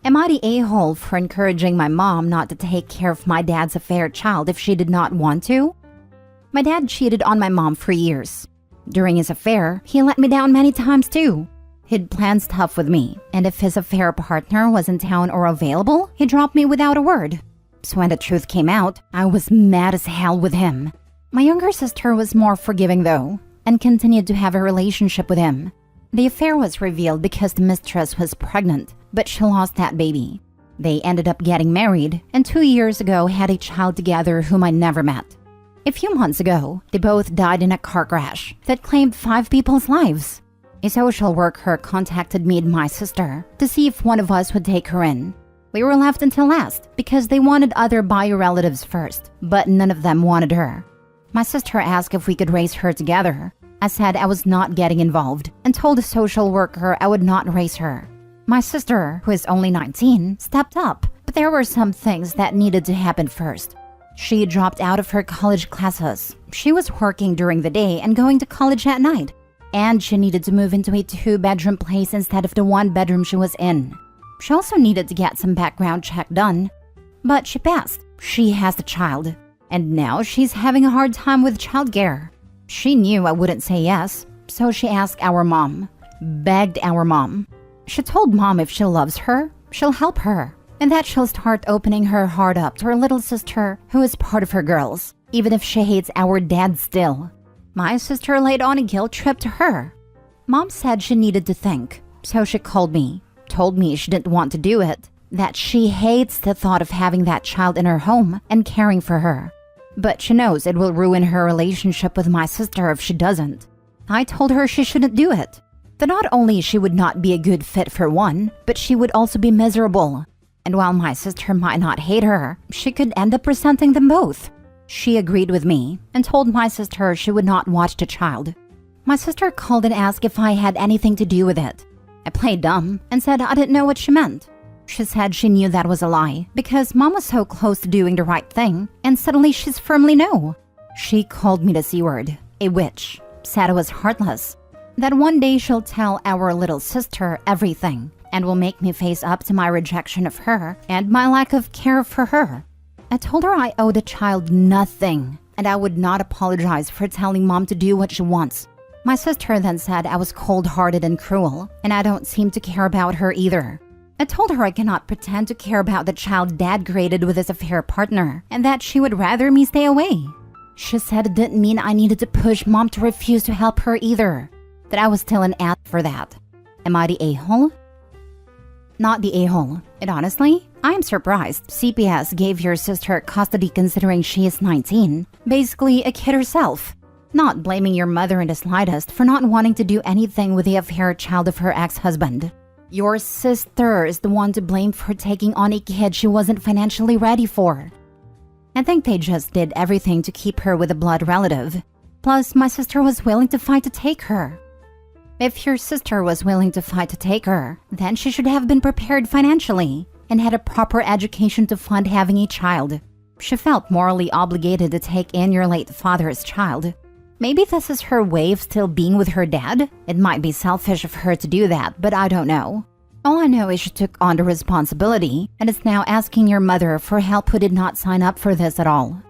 Am I the a-hole for encouraging my mom not to take care of my dad's affair child if she did not want to? My dad cheated on my mom for years. During his affair, he let me down many times too. He'd planned stuff with me, and if his affair partner was in town or available, he dropped me without a word. So when the truth came out, I was mad as hell with him. My younger sister was more forgiving though, and continued to have a relationship with him. The affair was revealed because the mistress was pregnant, but she lost that baby. They ended up getting married, and 2 years ago had a child together whom I never met. A few months ago, they both died in a car crash that claimed 5 people's lives. A social worker contacted me and my sister to see if one of us would take her in. We were left until last because they wanted other bio-relatives first, but none of them wanted her. My sister asked if we could raise her together. I said I was not getting involved and told the social worker I would not raise her. My sister, who is only 19, stepped up, but there were some things that needed to happen first. She dropped out of her college classes. She was working during the day and going to college at night. And she needed to move into a 2-bedroom place instead of the 1-bedroom she was in. She also needed to get some background check done. But she passed. She has the child. And now she's having a hard time with childcare. She knew I wouldn't say yes, so she asked our mom. Begged our mom. She told mom if she loves her, she'll help her. And that she'll start opening her heart up to her little sister, who is part of her girls, even if she hates our dad still. My sister laid on a guilt trip to her. Mom said she needed to think, so she called me, told me she didn't want to do it, that she hates the thought of having that child in her home and caring for her. But she knows it will ruin her relationship with my sister if she doesn't. I told her she shouldn't do it, that not only she would not be a good fit for one, but she would also be miserable. And while my sister might not hate her, she could end up resenting them both. She agreed with me and told my sister she would not watch the child. My sister called and asked if I had anything to do with it. I played dumb and said I didn't know what she meant. She said she knew that was a lie because mom was so close to doing the right thing, and suddenly she's firmly no. She called me the C-word, a witch, said I was heartless, that one day she'll tell our little sister everything and will make me face up to my rejection of her and my lack of care for her. I told her I owed the child nothing and I would not apologize for telling mom to do what she wants. My sister then said I was cold-hearted and cruel, and I don't seem to care about her either. I told her I cannot pretend to care about the child dad created with his affair partner, and that she would rather me stay away. She said it didn't mean I needed to push mom to refuse to help her either, that I was still an ass for that. Am I the a-hole? Not the a-hole. And honestly, I'm surprised CPS gave your sister custody considering she is 19, basically a kid herself. Not blaming your mother in the slightest for not wanting to do anything with the affair child of her ex-husband. Your sister is the one to blame for taking on a kid she wasn't financially ready for. I think they just did everything to keep her with a blood relative. Plus, my sister was willing to fight to take her. If your sister was willing to fight to take her, then she should have been prepared financially and had a proper education to fund having a child. She felt morally obligated to take in your late father's child. Maybe this is her way of still being with her dad? It might be selfish of her to do that, but I don't know. All I know is she took on the responsibility and is now asking your mother for help who did not sign up for this at all.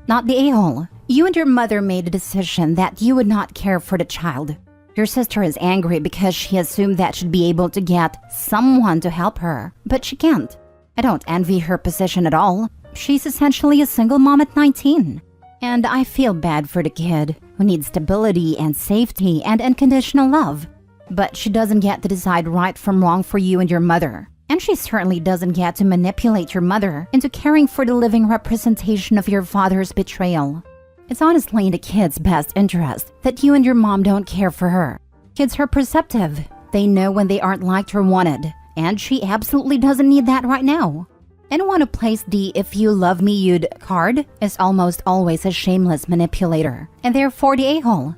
Not the a-hole. You and your mother made a decision that you would not care for the child. Your sister is angry because she assumed that she'd be able to get someone to help her, but she can't. I don't envy her position at all. She's essentially a single mom at 19. And I feel bad for the kid, who needs stability and safety and unconditional love. But she doesn't get to decide right from wrong for you and your mother. And she certainly doesn't get to manipulate your mother into caring for the living representation of your father's betrayal. It's honestly in the kid's best interest that you and your mom don't care for her. Kids are perceptive. They know when they aren't liked or wanted. And she absolutely doesn't need that right now. Anyone who plays the "if you love me you'd" card is almost always a shameless manipulator, and therefore the a-hole.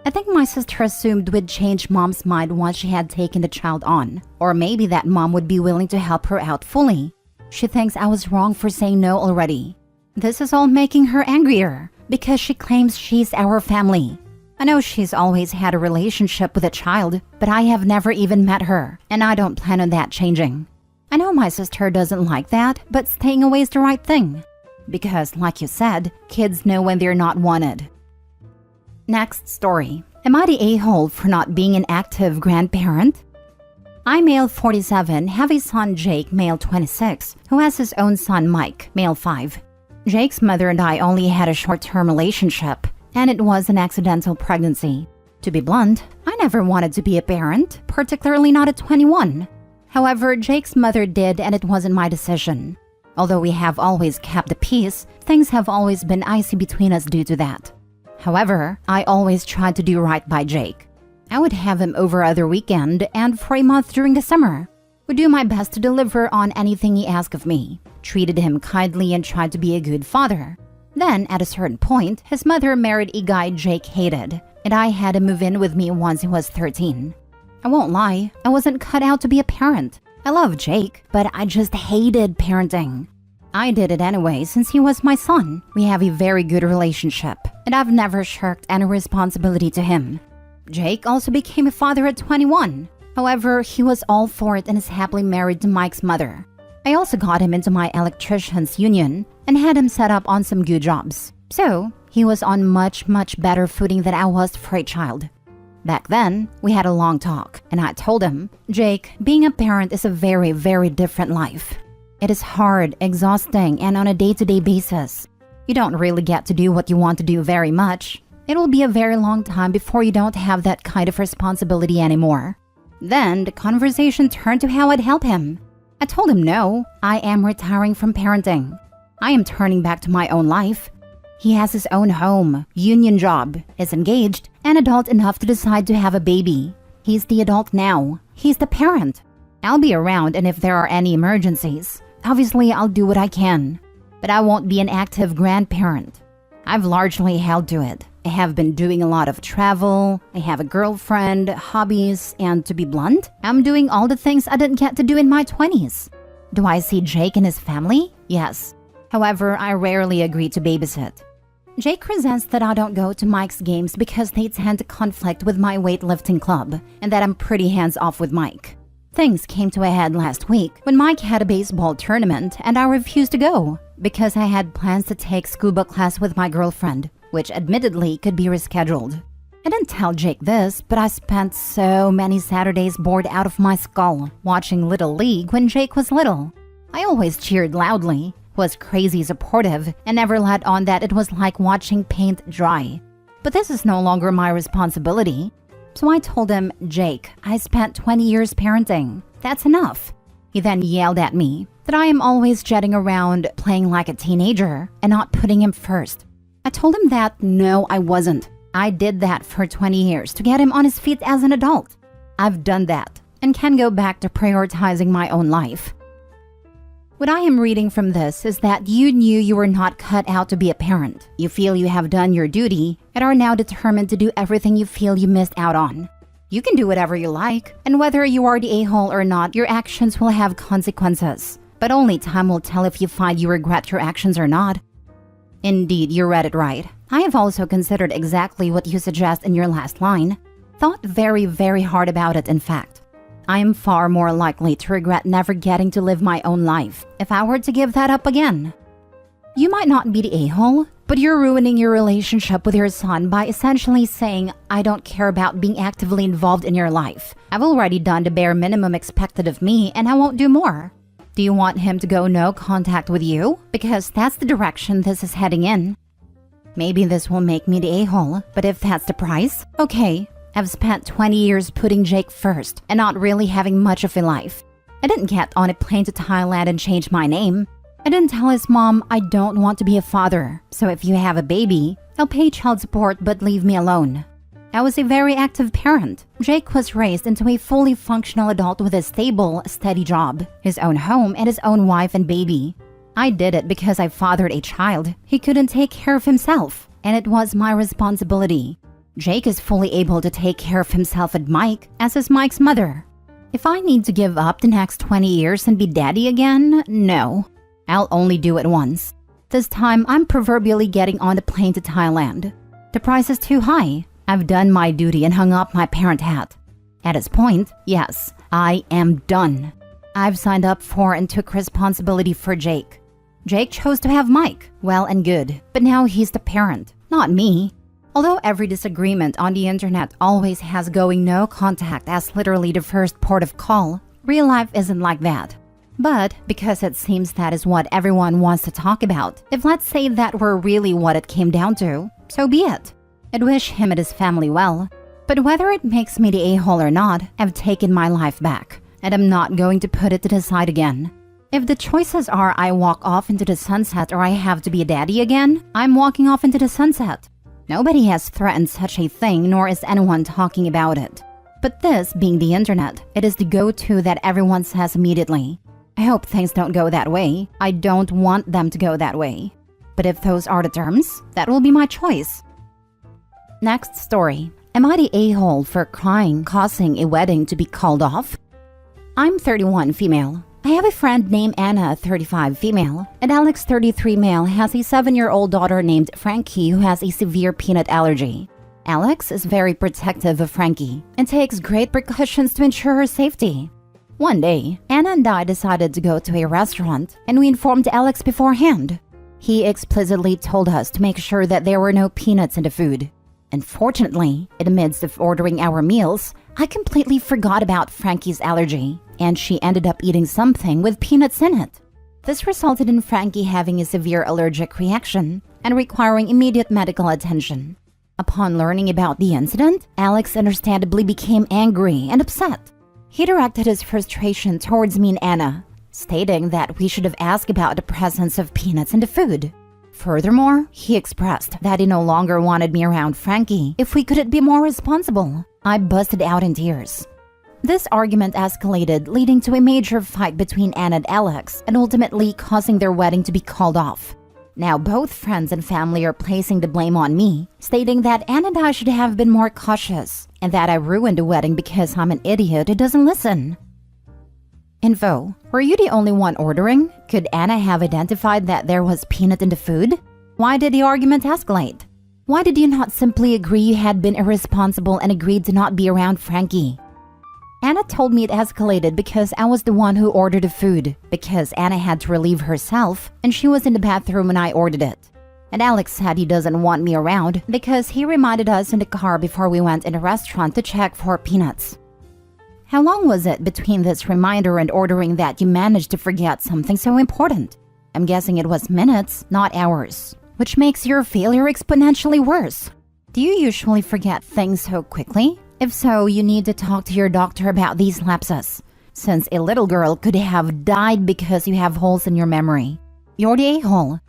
I think my sister assumed we'd change mom's mind once she had taken the child on, or maybe that mom would be willing to help her out fully. She thinks I was wrong for saying no already. This is all making her angrier, because she claims she's our family. I know she's always had a relationship with a child, but I have never even met her, and I don't plan on that changing. I know my sister doesn't like that, but staying away is the right thing. Because, like you said, kids know when they're not wanted. Next story. Am I the a-hole for not being an active grandparent? I, male 47, have a son Jake, male 26, who has his own son Mike, male 5. Jake's mother and I only had a short-term relationship, and it was an accidental pregnancy. To be blunt, I never wanted to be a parent, particularly not at 21. However, Jake's mother did, and it wasn't my decision. Although we have always kept the peace, things have always been icy between us due to that. However, I always tried to do right by Jake. I would have him over other weekend and for a month during the summer. Would do my best to deliver on anything he asked of me. Treated him kindly and tried to be a good father. Then, at a certain point, his mother married a guy Jake hated, and I had him move in with me once he was 13. I won't lie, I wasn't cut out to be a parent. I love Jake, but I just hated parenting. I did it anyway since he was my son. We have a very good relationship, and I've never shirked any responsibility to him. Jake also became a father at 21. However, he was all for it and is happily married to Mike's mother. I also got him into my electrician's union and had him set up on some good jobs. So, he was on much better footing than I was for a child. Back then, we had a long talk, and I told him, Jake, being a parent is a very different life. It is hard, exhausting, and on a day-to-day basis. You don't really get to do what you want to do very much. It will be a very long time before you don't have that kind of responsibility anymore. Then, the conversation turned to how I'd help him. I told him no, I am retiring from parenting. I am turning back to my own life. He has his own home, union job, is engaged, and adult enough to decide to have a baby. He's the adult now. He's the parent. I'll be around, and if there are any emergencies, obviously I'll do what I can. But I won't be an active grandparent. I've largely held to it. I have been doing a lot of travel, I have a girlfriend, hobbies, and to be blunt, I'm doing all the things I didn't get to do in my 20s. Do I see Jake and his family? Yes. However, I rarely agree to babysit. Jake resents that I don't go to Mike's games because they tend to conflict with my weightlifting club, and that I'm pretty hands-off with Mike. Things came to a head last week when Mike had a baseball tournament and I refused to go because I had plans to take scuba class with my girlfriend, which admittedly could be rescheduled. I didn't tell Jake this, but I spent so many Saturdays bored out of my skull watching Little League when Jake was little. I always cheered loudly, was crazy supportive, and never let on that it was like watching paint dry. But this is no longer my responsibility. So I told him, Jake, I spent 20 years parenting. That's enough. He then yelled at me that I am always jetting around playing like a teenager and not putting him first. I told him that no, I wasn't. I did that for 20 years to get him on his feet as an adult. I've done that and can go back to prioritizing my own life. What I am reading from this is that you knew you were not cut out to be a parent. You feel you have done your duty and are now determined to do everything you feel you missed out on. You can do whatever you like, and whether you are the a-hole or not, your actions will have consequences. But only time will tell if you find you regret your actions or not. Indeed, you read it right. I have also considered exactly what you suggest in your last line. Thought very hard about it, in fact. I am far more likely to regret never getting to live my own life if I were to give that up again. You might not be the a-hole, but you're ruining your relationship with your son by essentially saying, I don't care about being actively involved in your life. I've already done the bare minimum expected of me and I won't do more. Do you want him to go no contact with you? Because that's the direction this is heading in. Maybe this will make me the a-hole, but if that's the price, okay. I've spent 20 years putting Jake first and not really having much of a life. I didn't get on a plane to Thailand and change my name. I didn't tell his mom I don't want to be a father, so if you have a baby, I'll pay child support but leave me alone. I was a very active parent. Jake was raised into a fully functional adult with a stable, steady job, his own home, and his own wife and baby. I did it because I fathered a child. He couldn't take care of himself, and it was my responsibility. Jake is fully able to take care of himself and Mike, as is Mike's mother. If I need to give up the next 20 years and be daddy again, no. I'll only do it once. This time, I'm proverbially getting on the plane to Thailand. The price is too high. I've done my duty and hung up my parent hat. At this point, yes, I am done. I've signed up for and took responsibility for Jake. Jake chose to have Mike, well and good, but now he's the parent, not me. Although every disagreement on the internet always has going no contact as literally the first port of call, real life isn't like that. But because it seems that is what everyone wants to talk about, if let's say that were really what it came down to, so be it. I'd wish him and his family well. But whether it makes me the a-hole or not, I've taken my life back, and I'm not going to put it to the side again. If the choices are I walk off into the sunset or I have to be a daddy again, I'm walking off into the sunset. Nobody has threatened such a thing, nor is anyone talking about it. But this, being the internet, it is the go-to that everyone says immediately. I hope things don't go that way. I don't want them to go that way. But if those are the terms, that will be my choice. Next story. Am I the a-hole for crying, causing a wedding to be called off? I'm 31, female. I have a friend named Anna, 35, female, and Alex, 33, male, has a 7-year-old daughter named Frankie who has a severe peanut allergy. Alex is very protective of Frankie and takes great precautions to ensure her safety. One day, Anna and I decided to go to a restaurant, and we informed Alex beforehand. He explicitly told us to make sure that there were no peanuts in the food. Unfortunately, in the midst of ordering our meals, I completely forgot about Frankie's allergy, and she ended up eating something with peanuts in it. This resulted in Frankie having a severe allergic reaction and requiring immediate medical attention. Upon learning about the incident, Alex understandably became angry and upset. He directed his frustration towards me and Anna, stating that we should have asked about the presence of peanuts in the food. Furthermore, he expressed that he no longer wanted me around Frankie if we couldn't be more responsible. I busted out in tears. This argument escalated, leading to a major fight between Anna and Alex and ultimately causing their wedding to be called off. Now both friends and family are placing the blame on me, stating that Anna and I should have been more cautious and that I ruined the wedding because I'm an idiot who doesn't listen. Info. Were you the only one ordering? Could Anna have identified that there was peanut in the food? Why did the argument escalate? Why did you not simply agree you had been irresponsible and agreed to not be around Frankie? Anna told me it escalated because I was the one who ordered the food, because Anna had to relieve herself and she was in the bathroom when I ordered it. And Alex said he doesn't want me around because he reminded us in the car before we went in a restaurant to check for peanuts. How long was it between this reminder and ordering that you managed to forget something so important? I'm guessing it was minutes, not hours, which makes your failure exponentially worse. Do you usually forget things so quickly? If so, you need to talk to your doctor about these lapses, since a little girl could have died because you have holes in your memory. You're the a-hole.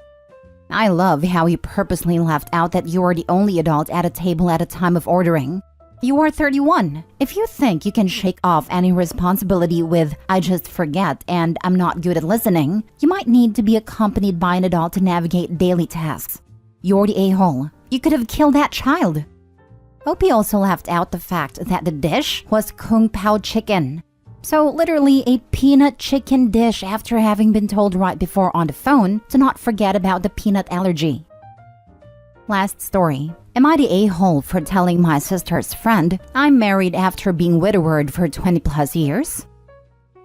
I love how you purposely left out that you are the only adult at a table at a time of ordering. You are 31. If you think you can shake off any responsibility with "I just forget" and "I'm not good at listening," you might need to be accompanied by an adult to navigate daily tasks. You're the a-hole. You could have killed that child. Hope he also left out the fact that the dish was Kung Pao chicken. So literally a peanut chicken dish after having been told right before on the phone to not forget about the peanut allergy. Last story. Am I the a-hole for telling my sister's friend I'm married after being widowed for 20 plus years?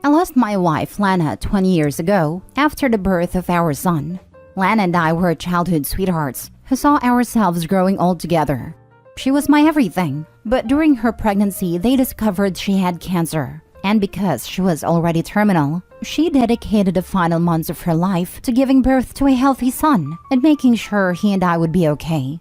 I lost my wife, Lana, 20 years ago after the birth of our son. Lana and I were childhood sweethearts who saw ourselves growing old together. She was my everything, but during her pregnancy they discovered she had cancer. And because she was already terminal, she dedicated the final months of her life to giving birth to a healthy son and making sure he and I would be okay.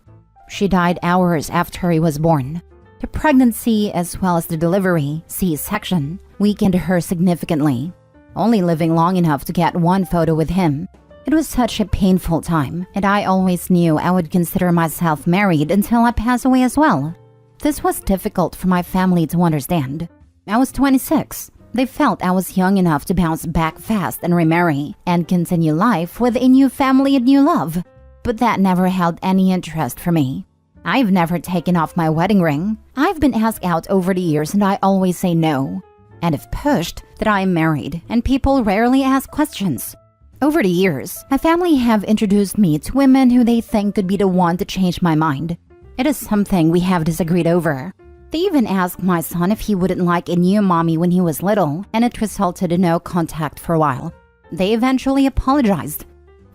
She died hours after he was born. The pregnancy, as well as the delivery, C-section, weakened her significantly, only living long enough to get one photo with him. It was such a painful time, and I always knew I would consider myself married until I pass away as well. This was difficult for my family to understand. I was 26. They felt I was young enough to bounce back fast and remarry and continue life with a new family and new love. But that never held any interest for me. I've never taken off my wedding ring. I've been asked out over the years and I always say no. And if pushed, that I am married, and people rarely ask questions. Over the years, my family have introduced me to women who they think could be the one to change my mind. It is something we have disagreed over. They even asked my son if he wouldn't like a new mommy when he was little, and it resulted in no contact for a while. They eventually apologized.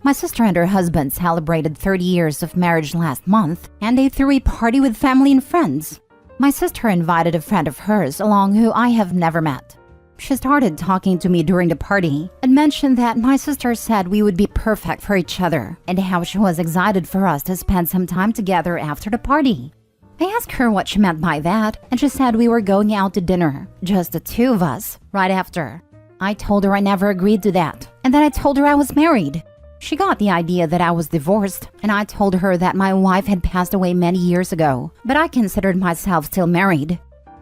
My sister and her husband celebrated 30 years of marriage last month, and they threw a party with family and friends. My sister invited a friend of hers along who I have never met. She started talking to me during the party and mentioned that my sister said we would be perfect for each other and how she was excited for us to spend some time together after the party. I asked her what she meant by that, and she said we were going out to dinner, just the two of us, right after. I told her I never agreed to that, and then I told her I was married. She got the idea that I was divorced, and I told her that my wife had passed away many years ago, but I considered myself still married.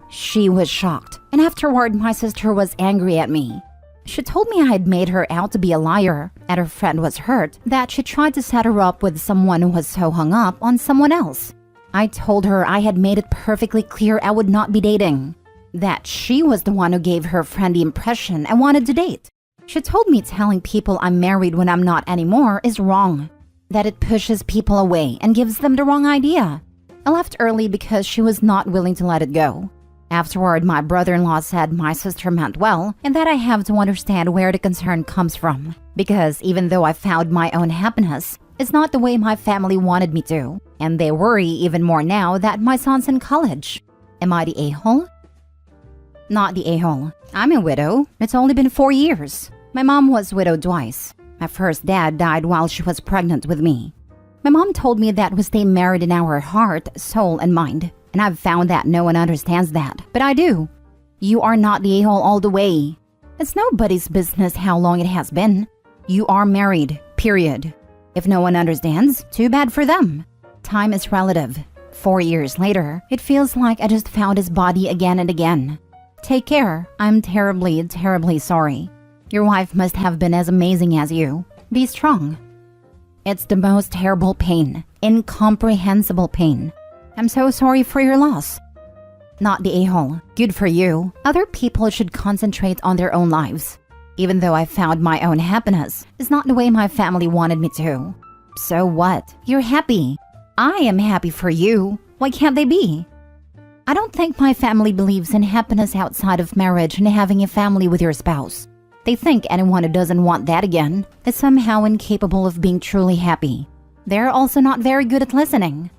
She was shocked, and afterward my sister was angry at me. She told me I had made her out to be a liar, and her friend was hurt that she tried to set her up with someone who was so hung up on someone else. I told her I had made it perfectly clear I would not be dating, that she was the one who gave her friend the impression I wanted to date. She told me telling people I'm married when I'm not anymore is wrong, that it pushes people away and gives them the wrong idea. I left early because she was not willing to let it go. Afterward, my brother-in-law said my sister meant well and that I have to understand where the concern comes from, because even though I found my own happiness, it's not the way my family wanted me to, and they worry even more now that my son's in college. Am I the a-hole? Not the a-hole. I'm a widow. It's only been 4 years. My mom was widowed twice. My first dad died while she was pregnant with me. My mom told me that we stay married in our heart, soul, and mind, and I've found that no one understands that, but I do. You are not the a-hole all the way. It's nobody's business how long it has been. You are married, period. If no one understands, too bad for them. Time is relative. 4 years later, it feels like I just found his body again and again. Take care. I'm terribly, terribly sorry. Your wife must have been as amazing as you. Be strong. It's the most terrible pain, incomprehensible pain. I'm so sorry for your loss. Not the a-hole. Good for you. Other people should concentrate on their own lives. Even though I found my own happiness, it's not the way my family wanted me to. So what? You're happy. I am happy for you. Why can't they be? I don't think my family believes in happiness outside of marriage and having a family with your spouse. They think anyone who doesn't want that again is somehow incapable of being truly happy. They're also not very good at listening.